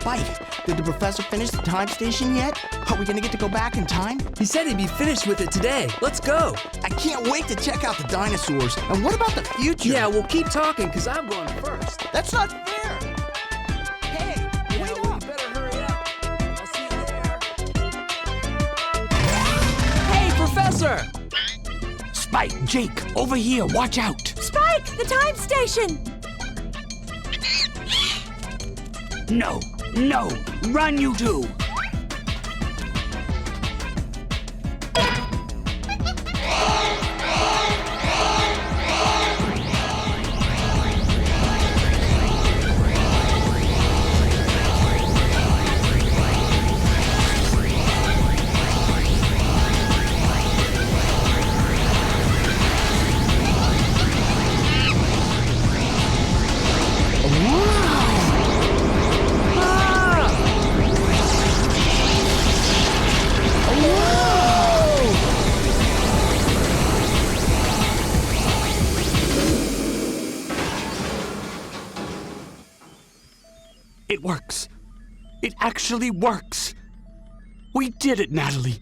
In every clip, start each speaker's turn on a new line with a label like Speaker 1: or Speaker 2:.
Speaker 1: Spike, did the professor finish the time station yet? Are we gonna get to go back in time?
Speaker 2: He said he'd be finished with it today. Let's go.
Speaker 1: I can't wait to check out the dinosaurs. And what about the future?
Speaker 2: Yeah, we'll keep talking, because I'm going first.
Speaker 1: That's not fair. Hey, wait up.
Speaker 2: You better hurry up. I'll see you there.
Speaker 3: Hey, Professor! Spike, Jake, over here, watch out!
Speaker 4: Spike, the time station!
Speaker 3: No, no, run you two! It works. It actually works. We did it, Natalie.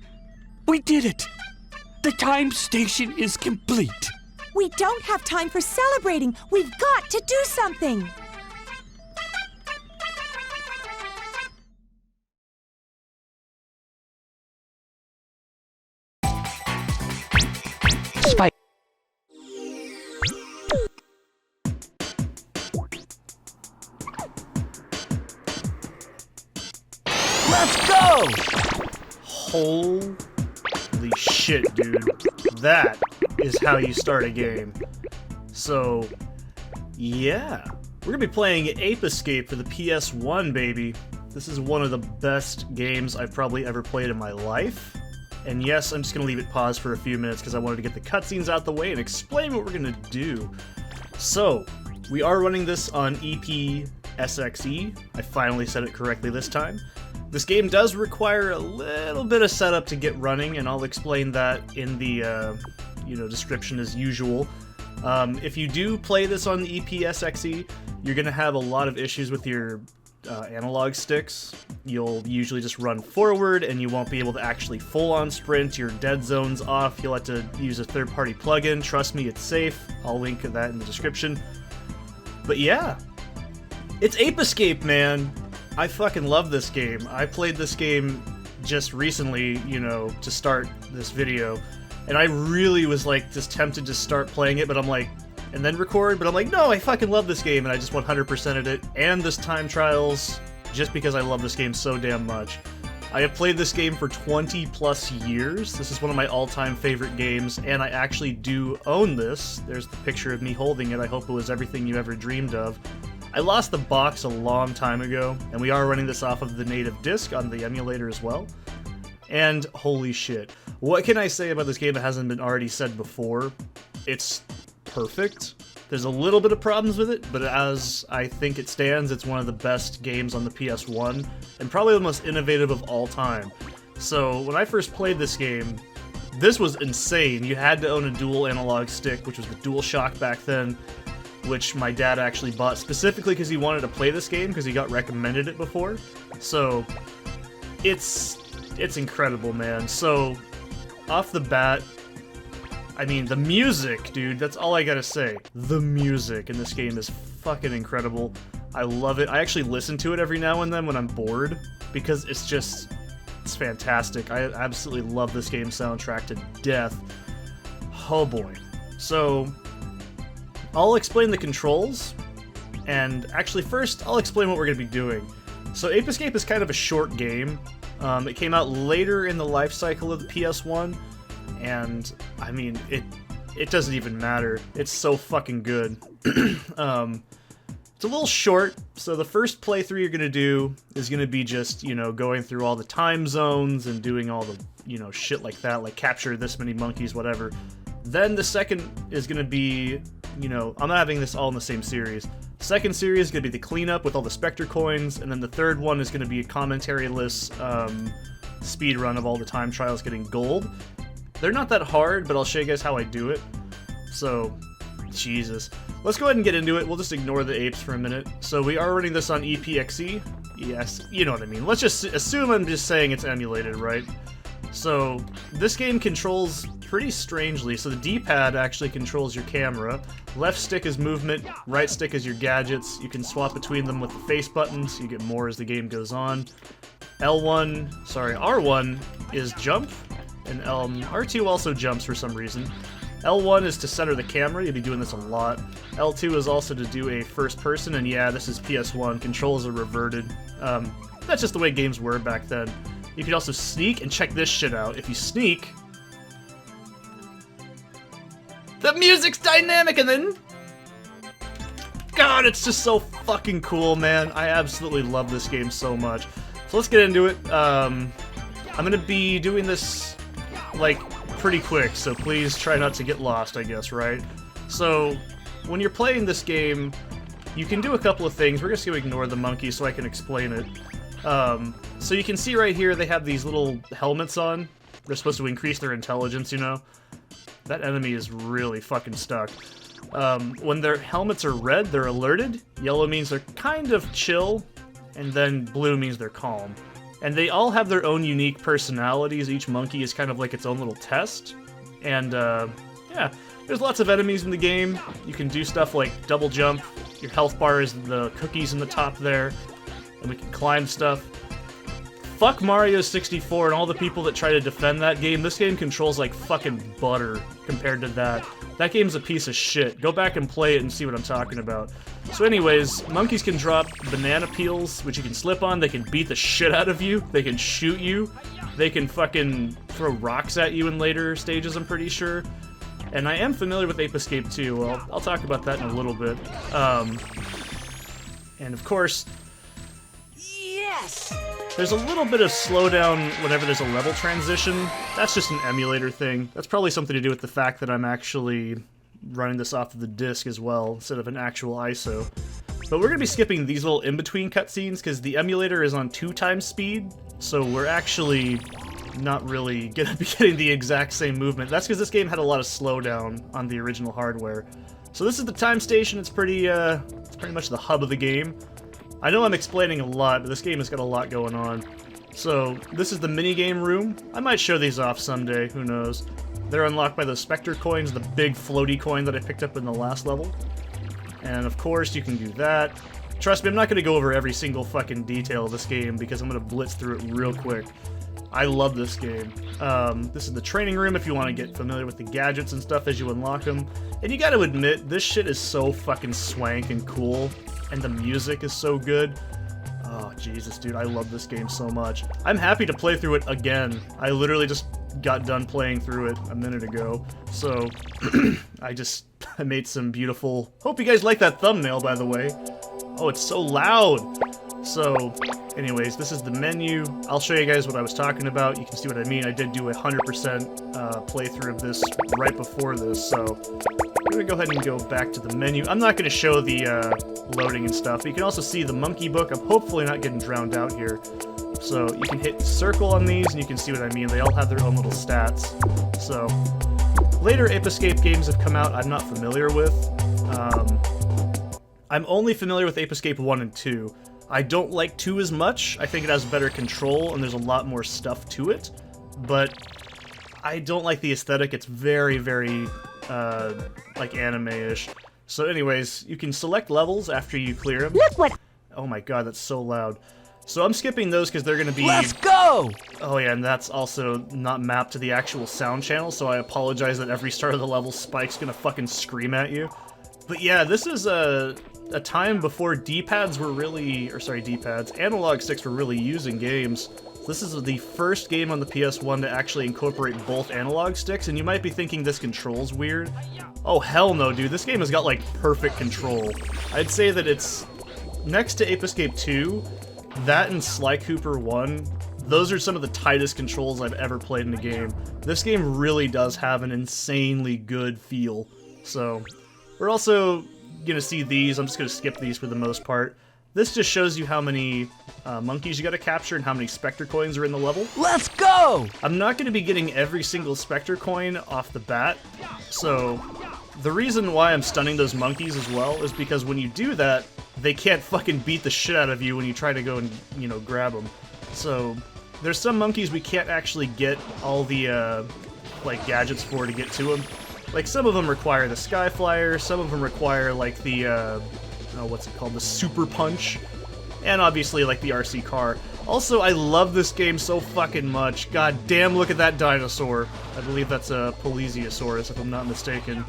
Speaker 3: We did it. The time station is complete.
Speaker 4: We don't have time for celebrating. We've got to do something.
Speaker 3: Spike. Let's go!
Speaker 5: Holy shit, dude. That is how you start a game. So, yeah. We're gonna be playing Ape Escape for the PS1, baby. This is one of the best games I've probably ever played in my life. And yes, I'm just gonna leave it paused for a few minutes because I wanted to get the cutscenes out the way and explain what we're gonna do. So, we are running this on ePSXe. I finally said it correctly this time. This game does require a little bit of setup to get running, and I'll explain that in the description as usual. If you do play this on the ePSXe, you're going to have a lot of issues with your analog sticks. You'll usually just run forward, and you won't be able to actually full-on sprint. Your Deadzone's off. You'll have to use a third-party plugin. Trust me, it's safe. I'll link that in the description. But yeah, it's Ape Escape, man. I fucking love this game. I played this game just recently, to start this video, and I really was like just tempted to start playing it, but I'm like, and then record, but I'm like, no, I fucking love this game, and I just 100%ed it, and this time trials, just because I love this game so damn much. I have played this game for 20 plus years. This is one of my all-time favorite games, and I actually do own this. There's the picture of me holding it. I hope it was everything you ever dreamed of. I lost the box a long time ago, and we are running this off of the native disc on the emulator as well. And holy shit. What can I say about this game that hasn't been already said before? It's perfect. There's a little bit of problems with it, but as I think it stands, it's one of the best games on the PS1, and probably the most innovative of all time. So when I first played this game, this was insane. You had to own a dual analog stick, which was the DualShock back then, which my dad actually bought specifically because he wanted to play this game because he got recommended it before. So it's incredible, man. So off the bat, I mean, the music, dude, that's all I gotta say. The music in this game is fucking incredible. I love it. I actually listen to it every now and then when I'm bored because it's fantastic. I absolutely love this game soundtrack to death. Oh boy. So I'll explain the controls, and actually first, I'll explain what we're going to be doing. So Ape Escape is kind of a short game. It came out later in the life cycle of the PS1, and, I mean, it doesn't even matter. It's so fucking good. It's a little short, so the first playthrough you're going to do is going to be just, going through all the time zones and doing all the, shit like that, like capture this many monkeys, whatever. Then the second is going to be, I'm not having this all in the same series. Second series is going to be the cleanup with all the Spectre coins, and then the third one is going to be a commentary-less speed run of all the time trials getting gold. They're not that hard, but I'll show you guys how I do it. So, Jesus. Let's go ahead and get into it. We'll just ignore the apes for a minute. So we are running this on ePXE. yes, you know what I mean. Let's just assume I'm just saying it's emulated, right? So this game controls pretty strangely. So the D-pad actually controls your camera. Left stick is movement, right stick is your gadgets. You can swap between them with the face buttons. You get more as the game goes on. R1 is jump, and R2 also jumps for some reason. L1 is to center the camera, you'll be doing this a lot. L2 is also to do a first person, and yeah, this is PS1, controls are reverted. That's just the way games were back then. You can also sneak, and check this shit out. If you sneak, the music's dynamic, and then... God, it's just so fucking cool, man. I absolutely love this game so much. So let's get into it. I'm gonna be doing this, like, pretty quick, so please try not to get lost, I guess, right? So, when you're playing this game, you can do a couple of things. We're just gonna ignore the monkey so I can explain it. So you can see right here they have these little helmets on. They're supposed to increase their intelligence, you know? That enemy is really fucking stuck. When their helmets are red, they're alerted. Yellow means they're kind of chill. And then blue means they're calm. And they all have their own unique personalities. Each monkey is kind of like its own little test. And, yeah, there's lots of enemies in the game. You can do stuff like double jump. Your health bar is the cookies in the top there. And we can climb stuff. Fuck Mario 64 and all the people that try to defend that game. This game controls like fucking butter compared to that. That game's a piece of shit. Go back and play it and see what I'm talking about. So anyways, monkeys can drop banana peels, which you can slip on. They can beat the shit out of you. They can shoot you. They can fucking throw rocks at you in later stages, I'm pretty sure. And I am familiar with Ape Escape too. Well, I'll talk about that in a little bit. And of course... Yes! There's a little bit of slowdown whenever there's a level transition. That's just an emulator thing. That's probably something to do with the fact that I'm actually running this off of the disc as well, instead of an actual ISO. But we're going to be skipping these little in-between cutscenes, because the emulator is on 2x speed, so we're actually not really going to be getting the exact same movement. That's because this game had a lot of slowdown on the original hardware. So this is the time station. It's pretty much the hub of the game. I know I'm explaining a lot, but this game has got a lot going on. So, this is the minigame room. I might show these off someday, who knows. They're unlocked by those Spectre coins, the big floaty coin that I picked up in the last level. And of course, you can do that. Trust me, I'm not going to go over every single fucking detail of this game, because I'm going to blitz through it real quick. I love this game. This is the training room if you want to get familiar with the gadgets and stuff as you unlock them. And you gotta admit, this shit is so fucking swank and cool. And the music is so good. Oh, Jesus, dude, I love this game so much. I'm happy to play through it again. I literally just got done playing through it a minute ago. So, I made some beautiful... Hope you guys like that thumbnail, by the way. Oh, it's so loud! So, anyways, this is the menu. I'll show you guys what I was talking about. You can see what I mean. I did do a 100% playthrough of this right before this, so... I'm gonna go ahead and go back to the menu. I'm not gonna show the loading and stuff, but you can also see the monkey book. I'm hopefully not getting drowned out here. So you can hit circle on these and you can see what I mean. They all have their own little stats. So later Ape Escape games have come out I'm not familiar with. I'm only familiar with Ape Escape 1 and 2. I don't like 2 as much. I think it has better control and there's a lot more stuff to it. But I don't like the aesthetic. It's very, very... like anime-ish. So anyways, you can select levels after you clear them.
Speaker 4: Look what...
Speaker 5: Oh my god, that's so loud. So I'm skipping those because they're gonna be...
Speaker 2: Let's go!
Speaker 5: Oh yeah, and that's also not mapped to the actual sound channel, so I apologize that every start of the level Spike's gonna fucking scream at you. But yeah, this is a time before D-pads were really... Or sorry, D-pads. Analog sticks were really used in games. This is the first game on the PS1 to actually incorporate both analog sticks, and you might be thinking this control's weird. Oh hell no, dude, this game has got like perfect control. I'd say that it's next to Ape Escape 2, that and Sly Cooper 1, those are some of the tightest controls I've ever played in a game. This game really does have an insanely good feel. So, we're also gonna see these, I'm just gonna skip these for the most part. This just shows you how many monkeys you gotta capture and how many Spectre coins are in the level.
Speaker 2: Let's go!
Speaker 5: I'm not gonna be getting every single Spectre coin off the bat, so the reason why I'm stunning those monkeys as well is because when you do that, they can't fucking beat the shit out of you when you try to go and, you know, grab them. So, there's some monkeys we can't actually get all the, like, gadgets for to get to them. Like, some of them require the Sky Flyer, some of them require, like, the, oh, what's it called? The Super Punch. And obviously, like, the RC car. Also, I love this game so fucking much. God damn, look at that dinosaur. I believe that's a Plesiosaurus, if I'm not mistaken.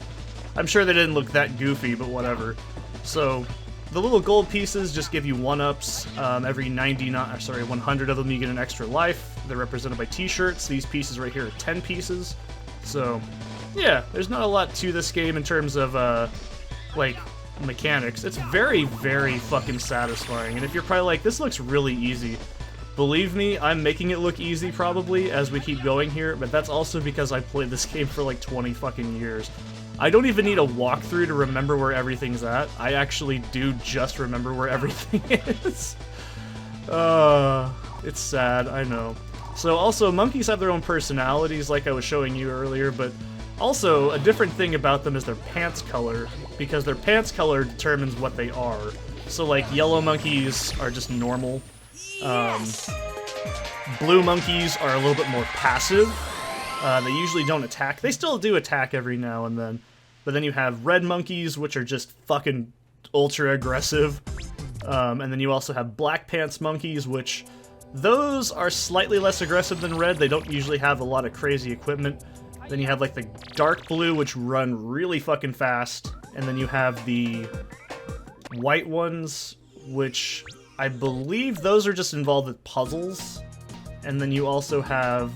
Speaker 5: I'm sure they didn't look that goofy, but whatever. So, the little gold pieces just give you 1-ups. Every 100 of them you get an extra life. They're represented by t-shirts. These pieces right here are 10 pieces. So, yeah, there's not a lot to this game in terms of, like, mechanics. It's very, very fucking satisfying. And if you're probably like, this looks really easy, believe me, I'm making it look easy probably as we keep going here, but that's also because I played this game for like 20 fucking years. I don't even need a walkthrough to remember where everything's at. I actually do just remember where everything is. It's sad, I know. So also, monkeys have their own personalities like I was showing you earlier, but also, a different thing about them is their pants color, because their pants color determines what they are. So, like, yellow monkeys are just normal. Blue monkeys are a little bit more passive. They usually don't attack. They still do attack every now and then. But then you have red monkeys, which are just fucking ultra aggressive. And then you also have black pants monkeys, which those are slightly less aggressive than red. They don't usually have a lot of crazy equipment. Then you have, like, the dark blue, which run really fucking fast. And then you have the white ones, which I believe those are just involved with puzzles. And then you also have...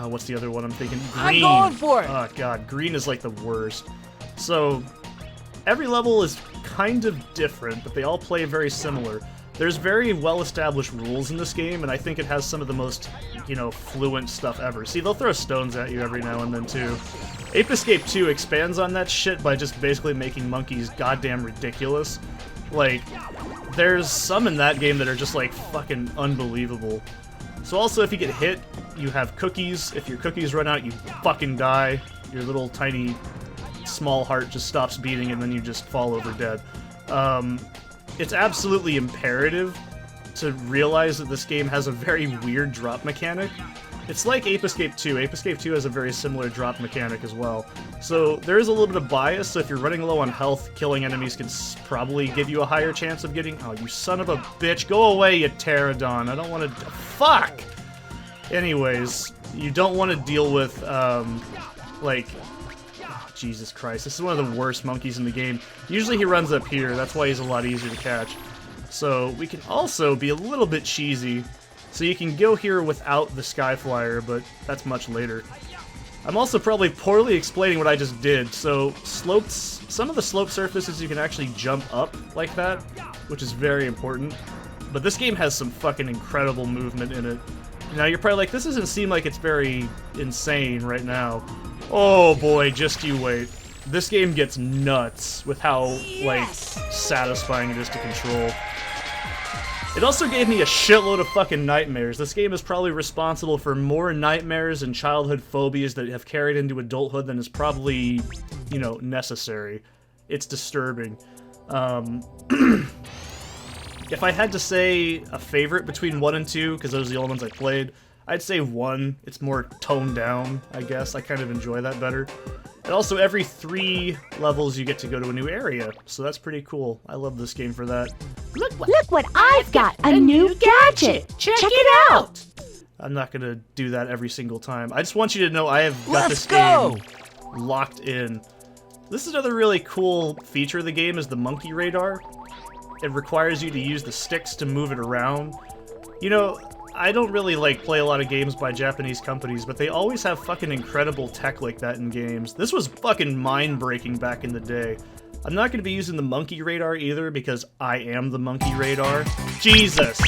Speaker 5: what's the other one I'm thinking? Green.
Speaker 4: I'm going for it!
Speaker 5: Oh, God. Green is, like, the worst. So, every level is kind of different, but they all play very similar. There's very well-established rules in this game, and I think it has some of the most, you know, fluent stuff ever. See, they'll throw stones at you every now and then, too. Ape Escape 2 expands on that shit by just basically making monkeys goddamn ridiculous. Like, there's some in that game that are just, like, fucking unbelievable. So also, if you get hit, you have cookies. If your cookies run out, you fucking die. Your little tiny small heart just stops beating, and then you just fall over dead. It's absolutely imperative to realize that this game has a very weird drop mechanic. It's like Ape Escape 2. Ape Escape 2 has a very similar drop mechanic as well. So there is a little bit of bias, so if you're running low on health, killing enemies can probably give you a higher chance of getting... Oh, you son of a bitch. Go away, you pterodon. I don't want to... Fuck! Anyways, you don't want to deal with, like... Jesus Christ, this is one of the worst monkeys in the game. Usually he runs up here, that's why he's a lot easier to catch. So we can also be a little bit cheesy. So you can go here without the Sky Flyer, but that's much later. I'm also probably poorly explaining what I just did. So slopes, some of the slope surfaces you can actually jump up like that, which is very important. But this game has some fucking incredible movement in it. Now you're probably like, this doesn't seem like it's very insane right now. Oh boy, just you wait. This game gets nuts with how, like, satisfying it is to control. It also gave me a shitload of fucking nightmares. This game is probably responsible for more nightmares and childhood phobias that have carried into adulthood than is probably, you know, necessary. It's disturbing. If I had to say a favorite between 1 and 2, because those are the only ones I played, I'd say 1. It's more toned down, I guess. I kind of enjoy that better. And also, every 3 levels you get to go to a new area, so that's pretty cool. I love this game for that.
Speaker 4: Look what I've got! A new gadget! Check it out!
Speaker 5: I'm not gonna do that every single time. I just want you to know I have got this game locked in. This is another really cool feature of the game, is the monkey radar. It requires you to use the sticks to move it around. You know, I don't really, like, play a lot of games by Japanese companies, but they always have fucking incredible tech like that in games. This was fucking mind-breaking back in the day. I'm not going to be using the monkey radar either, because I am the monkey radar. Jesus!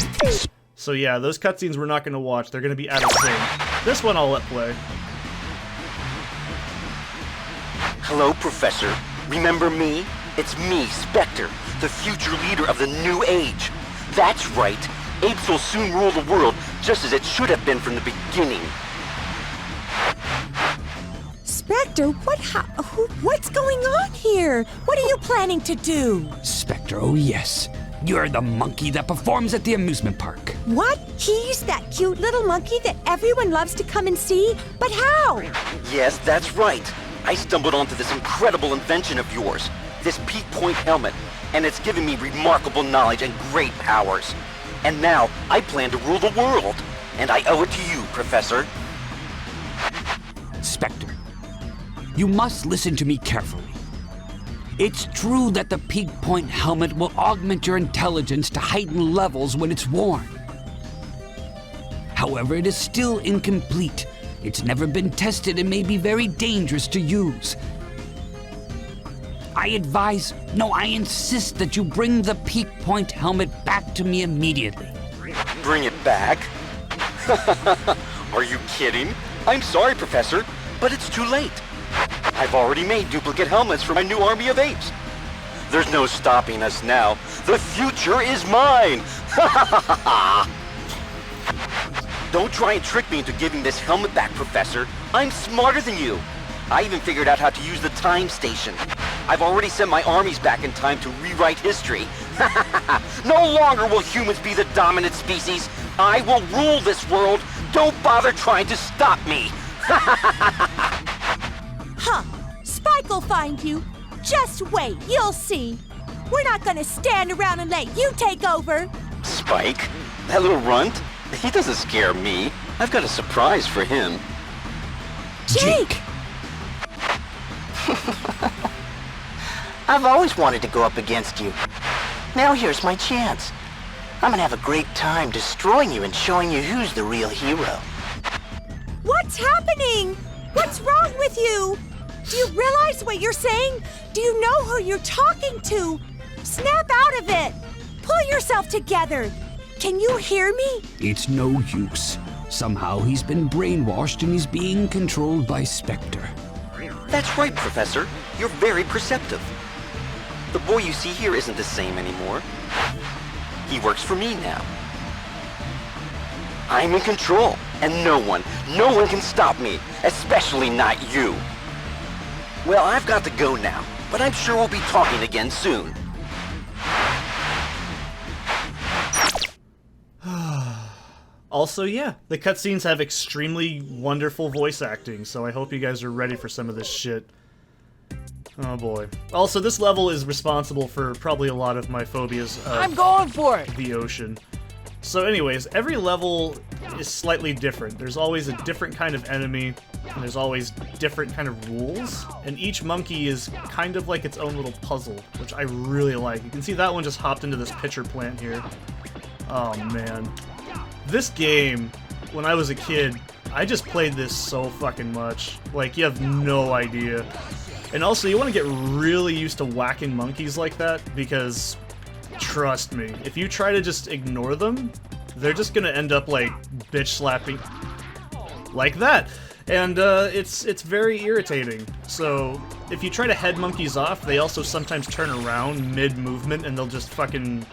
Speaker 5: So yeah, those cutscenes we're not going to watch. They're going to be out of sync. This one I'll let play.
Speaker 6: Hello, Professor. Remember me? It's me, Spectre, the future leader of the new age. That's right. Apes will soon rule the world, just as it should have been from the beginning.
Speaker 4: Spectre, what's going on here? What are you planning to do?
Speaker 3: Spectre, oh yes. You're the monkey that performs at the amusement park.
Speaker 4: What? He's that cute little monkey that everyone loves to come and see? But how?
Speaker 6: Yes, that's right. I stumbled onto this incredible invention of yours, this peak point helmet, and it's given me remarkable knowledge and great powers. And now, I plan to rule the world, and I owe it to you, Professor.
Speaker 3: Spectre, you must listen to me carefully. It's true that the peak point helmet will augment your intelligence to heightened levels when it's worn. However, it is still incomplete. It's never been tested and may be very dangerous to use. I insist that you bring the peak point helmet back to me immediately.
Speaker 6: Bring it back? Are you kidding? I'm sorry, Professor, but it's too late. I've already made duplicate helmets for my new army of apes. There's no stopping us now. The future is mine! Don't try and trick me into giving this helmet back, Professor. I'm smarter than you. I even figured out how to use the time station. I've already sent my armies back in time to rewrite history. No longer will humans be the dominant species. I will rule this world. Don't bother trying to stop me.
Speaker 4: Huh. Spike will find you. Just wait, you'll see. We're not gonna stand around and let you take over.
Speaker 6: Spike? That little runt? He doesn't scare me. I've got a surprise for him.
Speaker 4: Jake!
Speaker 7: I've always wanted to go up against you. Now here's my chance. I'm gonna have a great time destroying you and showing you who's the real hero.
Speaker 4: What's happening? What's wrong with you? Do you realize what you're saying? Do you know who you're talking to? Snap out of it! Pull yourself together! Can you hear me?
Speaker 3: It's no use. Somehow he's been brainwashed and he's being controlled by Spectre.
Speaker 6: That's right, Professor. You're very perceptive. The boy you see here isn't the same anymore. He works for me now. I'm in control, and no one can stop me, especially not you. Well, I've got to go now, but I'm sure we'll be talking again soon.
Speaker 5: Also, yeah, the cutscenes have extremely wonderful voice acting, so I hope you guys are ready for some of this shit. Oh boy. Also, this level is responsible for probably a lot of my phobias of
Speaker 2: I'm going for it!
Speaker 5: the ocean. So anyways, every level is slightly different. There's always a different kind of enemy, and there's always different kind of rules, and each monkey is kind of like its own little puzzle, which I really like. You can see that one just hopped into this pitcher plant here. Oh man. This game, when I was a kid, I just played this so fucking much. Like, you have no idea. And also, you want to get really used to whacking monkeys like that, because, trust me, if you try to just ignore them, they're just gonna end up, like, bitch-slapping like that. And, it's very irritating. So, if you try to head monkeys off, they also sometimes turn around mid-movement, and they'll just fucking...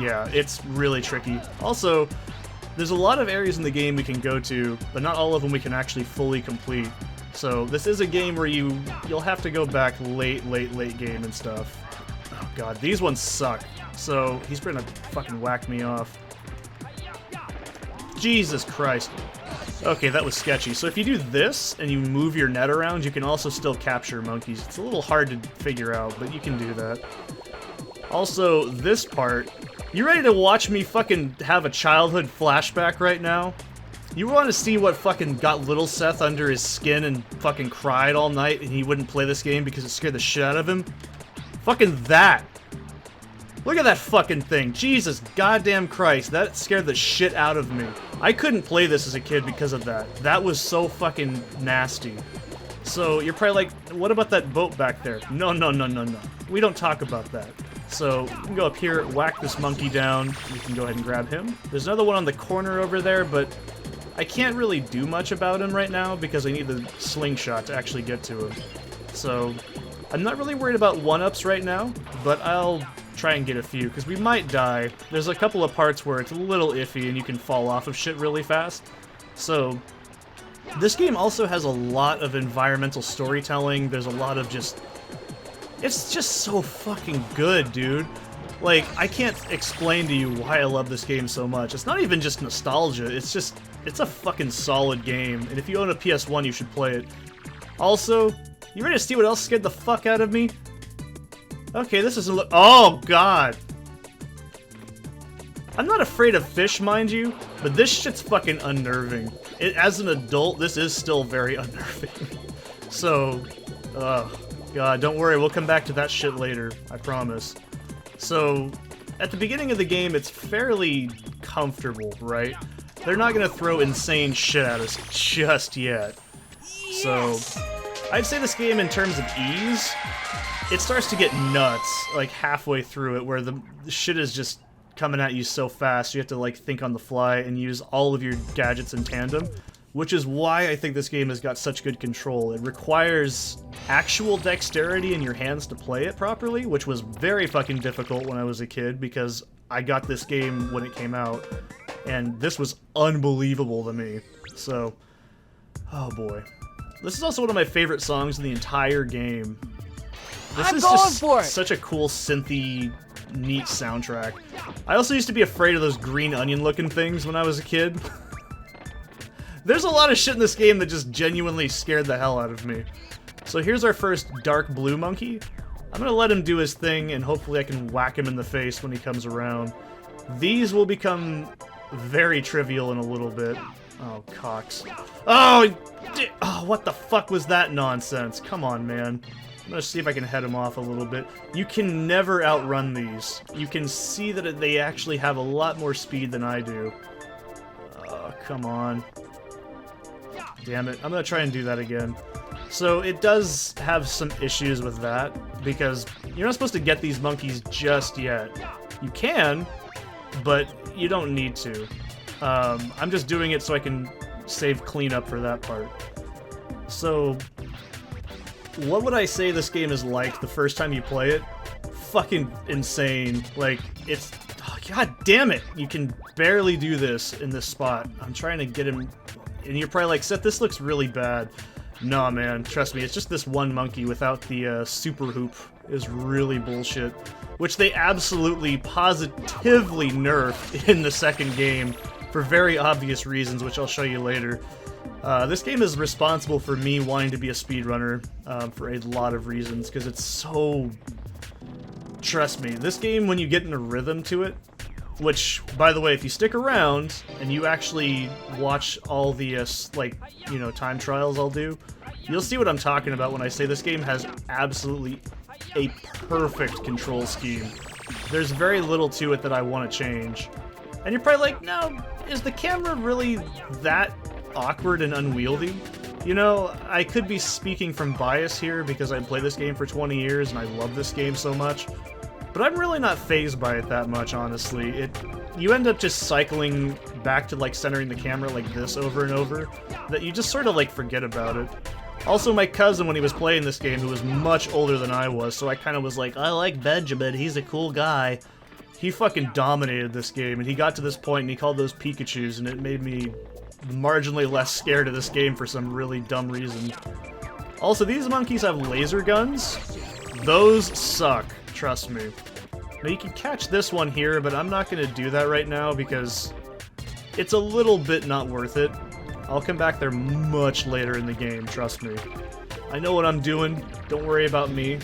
Speaker 5: yeah, it's really tricky. Also, there's a lot of areas in the game we can go to, but not all of them we can actually fully complete. So this is a game where you'll have to go back late game and stuff. Oh god, these ones suck. So he's gonna fucking whack me off. Jesus Christ. Okay, that was sketchy. So if you do this and you move your net around, you can also still capture monkeys. It's a little hard to figure out, but you can do that. Also, this part, you ready to watch me fucking have a childhood flashback right now? You want to see what fucking got little Seth under his skin and fucking cried all night and he wouldn't play this game because it scared the shit out of him? Fucking that! Look at that fucking thing. Jesus goddamn Christ, that scared the shit out of me. I couldn't play this as a kid because of that. That was so fucking nasty. So you're probably like, what about that boat back there? No. We don't talk about that. So you can go up here, whack this monkey down. You can go ahead and grab him. There's another one on the corner over there, but I can't really do much about him right now because I need the slingshot to actually get to him. So I'm not really worried about one-ups right now, but I'll try and get a few because we might die. There's a couple of parts where it's a little iffy and you can fall off of shit really fast. So This game also has a lot of environmental storytelling. There's a lot of just... It's just so fucking good, dude. Like, I can't explain to you why I love this game so much. It's not even just nostalgia, it's just... It's a fucking solid game, and if you own a PS1, you should play it. Also, you ready to see what else scared the fuck out of me? Okay, this isn't look. Oh, God! I'm not afraid of fish, mind you, but this shit's fucking unnerving. As an adult, this is still very unnerving. So, God, don't worry, we'll come back to that shit later, I promise. So, at the beginning of the game, it's fairly comfortable, right? They're not gonna throw insane shit at us just yet. So, I'd say this game in terms of ease, it starts to get nuts, like halfway through it, where the shit is just coming at you so fast, you have to like think on the fly and use all of your gadgets in tandem, which is why I think this game has got such good control. It requires actual dexterity in your hands to play it properly, which was very fucking difficult when I was a kid, because I got this game when it came out, and this was unbelievable to me. So, oh boy. This is also one of my favorite songs in the entire game. This is just such a cool synthy, neat soundtrack. I also used to be afraid of those green onion looking things when I was a kid. There's a lot of shit in this game that just genuinely scared the hell out of me. So here's our first dark blue monkey. I'm gonna let him do his thing, and hopefully I can whack him in the face when he comes around. These will become very trivial in a little bit. Oh, cocks. Oh, what the fuck was that nonsense? Come on, man. I'm gonna see if I can head him off a little bit. You can never outrun these. You can see that they actually have a lot more speed than I do. Oh, come on. Damn it. I'm gonna try and do that again. So it does have some issues with that, because you're not supposed to get these monkeys just yet. You can, but you don't need to. I'm just doing it so I can save cleanup for that part. So, what would I say this game is like the first time you play it? Fucking insane. Like, it's... Oh, God damn it! You can barely do this in this spot. I'm trying to get him... And you're probably like, Seth, this looks really bad. Nah, man, trust me, it's just this one monkey without the super hoop is really bullshit. Which they absolutely, positively nerfed in the second game for very obvious reasons, which I'll show you later. This game is responsible for me wanting to be a speedrunner for a lot of reasons, because it's so... Trust me, this game, when you get in a rhythm to it, which, by the way, if you stick around and you actually watch all the, like, you know, time trials I'll do, you'll see what I'm talking about when I say this game has absolutely a perfect control scheme. There's very little to it that I want to change. And you're probably like, no, is the camera really that awkward and unwieldy? You know, I could be speaking from bias here because I played this game for 20 years and I love this game so much. But I'm really not fazed by it that much, honestly. You end up just cycling back to, like, centering the camera like this over and over, that you just sort of, like, forget about it. Also, my cousin, when he was playing this game, who was much older than I was, so I kind of was like, I like Benjamin, he's a cool guy. He fucking dominated this game, and he got to this point and he called those Pikachus, and it made me marginally less scared of this game for some really dumb reason. Also, these monkeys have laser guns. Those suck. Trust me. Now you can catch this one here, but I'm not going to do that right now because it's a little bit not worth it. I'll come back there much later in the game, trust me. I know what I'm doing, don't worry about me.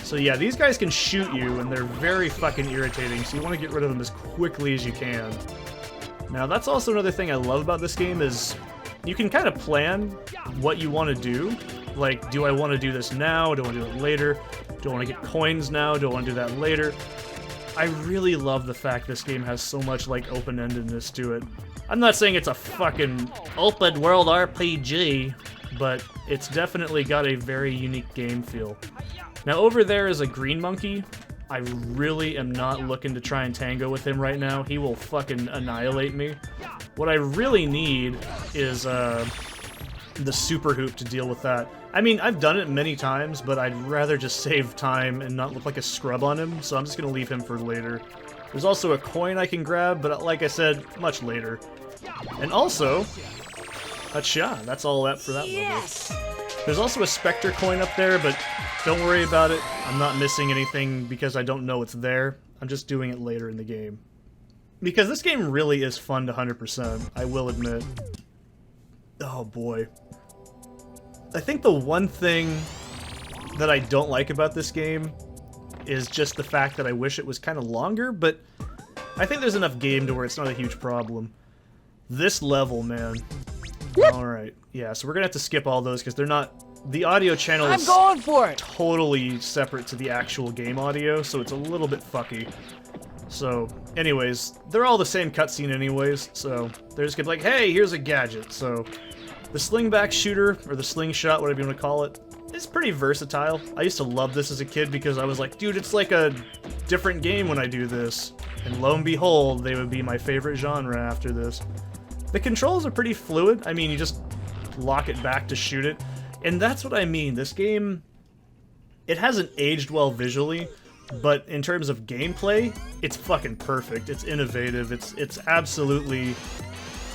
Speaker 5: So yeah, these guys can shoot you and they're very fucking irritating, so you want to get rid of them as quickly as you can. Now that's also another thing I love about this game is you can kind of plan what you want to do. Like, do I want to do this now? Do I want to do it later? Do I want to get coins now? Do I want to do that later? I really love the fact this game has so much, like, open-endedness to it. I'm not saying it's a fucking open-world RPG, but it's definitely got a very unique game feel. Now, over there is a green monkey. I really am not looking to try and tango with him right now. He will fucking annihilate me. What I really need is, the super hoop to deal with that. I mean, I've done it many times, but I'd rather just save time and not look like a scrub on him, so I'm just gonna leave him for later. There's also a coin I can grab, but like I said, much later. And also, Hacha, that's all that for that level.
Speaker 4: Yes!
Speaker 5: There's also a Spectre coin up there, but don't worry about it. I'm not missing anything because I don't know it's there. I'm just doing it later in the game. Because this game really is fun to 100%, I will admit. Oh boy. I think the one thing that I don't like about this game is just the fact that I wish it was kind of longer, but I think there's enough game to where it's not a huge problem. This level, man. Alright, yeah, so we're gonna have to skip all those because they're not... The audio channel
Speaker 2: I'm
Speaker 5: is
Speaker 2: going for it.
Speaker 5: totally separate to the actual game audio, so it's a little bit fucky. So, anyways, they're all the same cutscene anyways, so they're just gonna be like, hey, here's a gadget. So, the slingback shooter, or the slingshot, whatever you want to call it, is pretty versatile. I used to love this as a kid because I was like, dude, it's like a different game when I do this. And lo and behold, they would be my favorite genre after this. The controls are pretty fluid. I mean, you just lock it back to shoot it. And that's what I mean. This game, it hasn't aged well visually, but in terms of gameplay, it's fucking perfect. It's innovative. It's absolutely...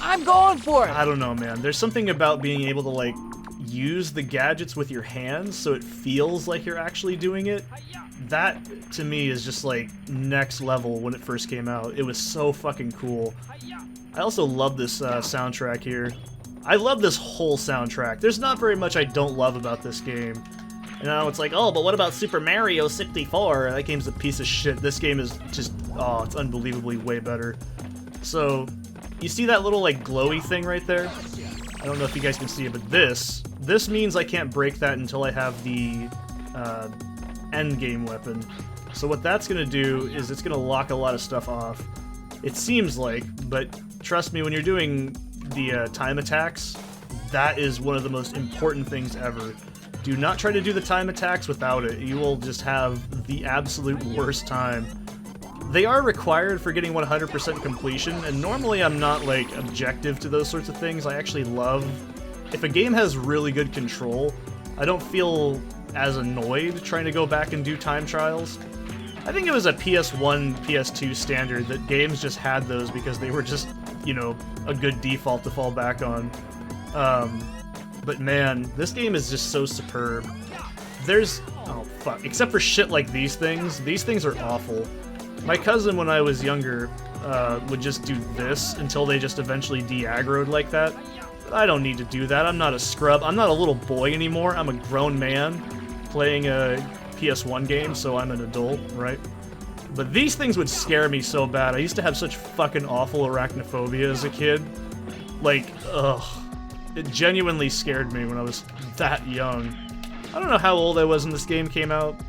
Speaker 2: I'm going for it.
Speaker 5: I don't know, man. There's something about being able to, like, use the gadgets with your hands so it feels like you're actually doing it. That, to me, is just, like, next level when it first came out. It was so fucking cool. I also love this soundtrack here. I love this whole soundtrack. There's not very much I don't love about this game. You know, it's like, oh, but what about Super Mario 64? That game's a piece of shit. This game is just, oh, it's unbelievably way better. So, you see that little, like, glowy thing right there? I don't know if you guys can see it, but this means I can't break that until I have the end game weapon. So what that's gonna do is it's gonna lock a lot of stuff off. It seems like, but trust me, when you're doing the time attacks, that is one of the most important things ever. Do not try to do the time attacks without it. You will just have the absolute worst time. They are required for getting 100% completion, and normally I'm not, like, objective to those sorts of things. I actually love... If a game has really good control, I don't feel as annoyed trying to go back and do time trials. I think it was a PS1, PS2 standard that games just had those because they were just, you know, a good default to fall back on. But man, this game is just so superb. There's... oh, fuck. Except for shit like these things are awful. My cousin, when I was younger, would just do this until they just eventually de-aggroed like that. I don't need to do that. I'm not a scrub. I'm not a little boy anymore. I'm a grown man playing a PS1 game, so I'm an adult, right? But these things would scare me so bad. I used to have such fucking awful arachnophobia as a kid. Like, ugh. It genuinely scared me when I was that young. I don't know how old I was when this game came out.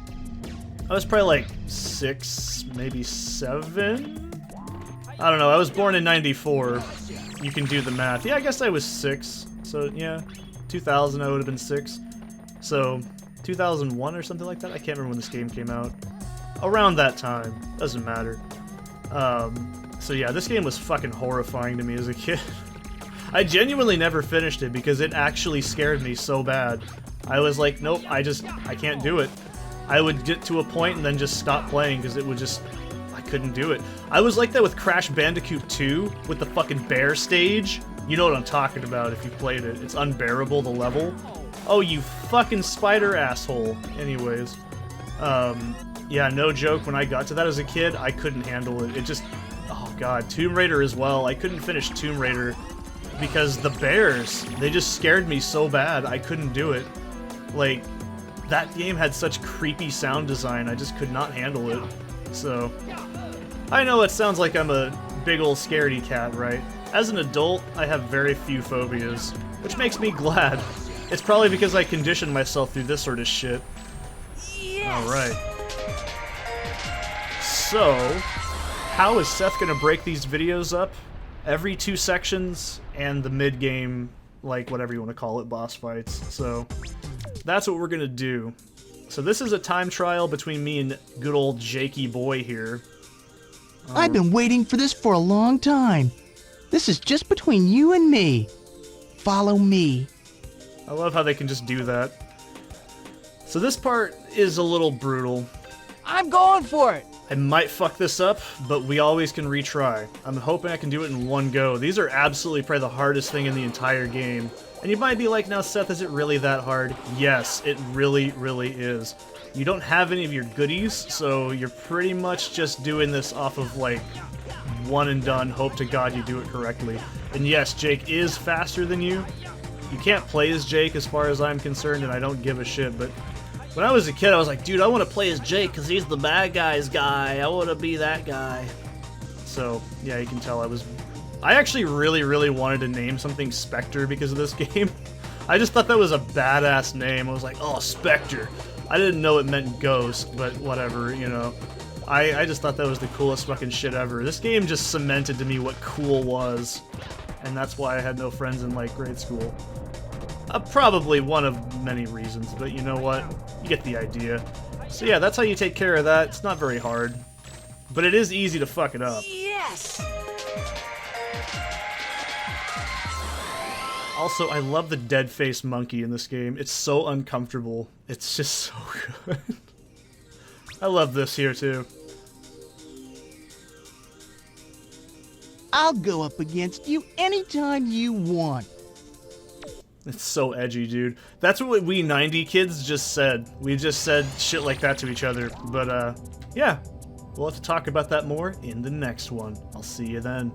Speaker 5: I was probably like 6, maybe 7? I don't know, I was born in 94. You can do the math. Yeah, I guess I was 6. So, yeah, 2000 I would have been 6. So, 2001 or something like that? I can't remember when this game came out. Around that time. Doesn't matter. So yeah, this game was fucking horrifying to me as a kid. I genuinely never finished it because it actually scared me so bad. I was like, nope, I can't do it. I would get to a point and then just stop playing because it would just... I couldn't do it. I was like that with Crash Bandicoot 2 with the fucking bear stage. You know what I'm talking about if you played it. It's unbearable, the level. Oh, you fucking spider asshole. Anyways. Yeah, no joke, when I got to that as a kid, I couldn't handle it. It just... Oh god, Tomb Raider as well. I couldn't finish Tomb Raider because the bears, they just scared me so bad, I couldn't do it. Like, that game had such creepy sound design, I just could not handle it. So, I know it sounds like I'm a big ol' scaredy cat, right? As an adult, I have very few phobias, which makes me glad. It's probably because I conditioned myself through this sort of shit.
Speaker 4: Yes.
Speaker 5: Alright. So, how is Seth gonna break these videos up? Every 2 sections and the mid-game, like whatever you want to call it, boss fights. So, that's what we're gonna do. So this is a time trial between me and good old Jakey boy here.
Speaker 1: I've been waiting for this for a long time. This is just between you and me. Follow me.
Speaker 5: I love how they can just do that. So this part is a little brutal.
Speaker 2: I'm going for it.
Speaker 5: I might fuck this up, but we always can retry. I'm hoping I can do it in one go. These are absolutely probably the hardest thing in the entire game. And you might be like, now Seth, is it really that hard? Yes, it really, really is. You don't have any of your goodies, so you're pretty much just doing this off of like one and done, hope to God you do it correctly. And yes, Jake is faster than you. You can't play as Jake as far as I'm concerned, and I don't give a shit, but when I was a kid, I was like, dude, I want to play as Jake because he's the bad guy's guy. I want to be that guy. So, yeah, you can tell I actually really, really wanted to name something Spectre because of this game. I just thought that was a badass name. I was like, oh, Spectre. I didn't know it meant ghost, but whatever, you know. I just thought that was the coolest fucking shit ever. This game just cemented to me what cool was, and that's why I had no friends in, like, grade school. Probably one of many reasons, but you know what? You get the idea. So yeah, that's how you take care of that. It's not very hard, but it is easy to fuck it up.
Speaker 2: Yes!
Speaker 5: Also, I love the dead-faced monkey in this game. It's so uncomfortable. It's just so good. I love this here, too.
Speaker 1: I'll go up against you anytime you want.
Speaker 5: It's so edgy, dude. That's what we 90 kids just said. We just said shit like that to each other. But, yeah. We'll have to talk about that more in the next one. I'll see you then.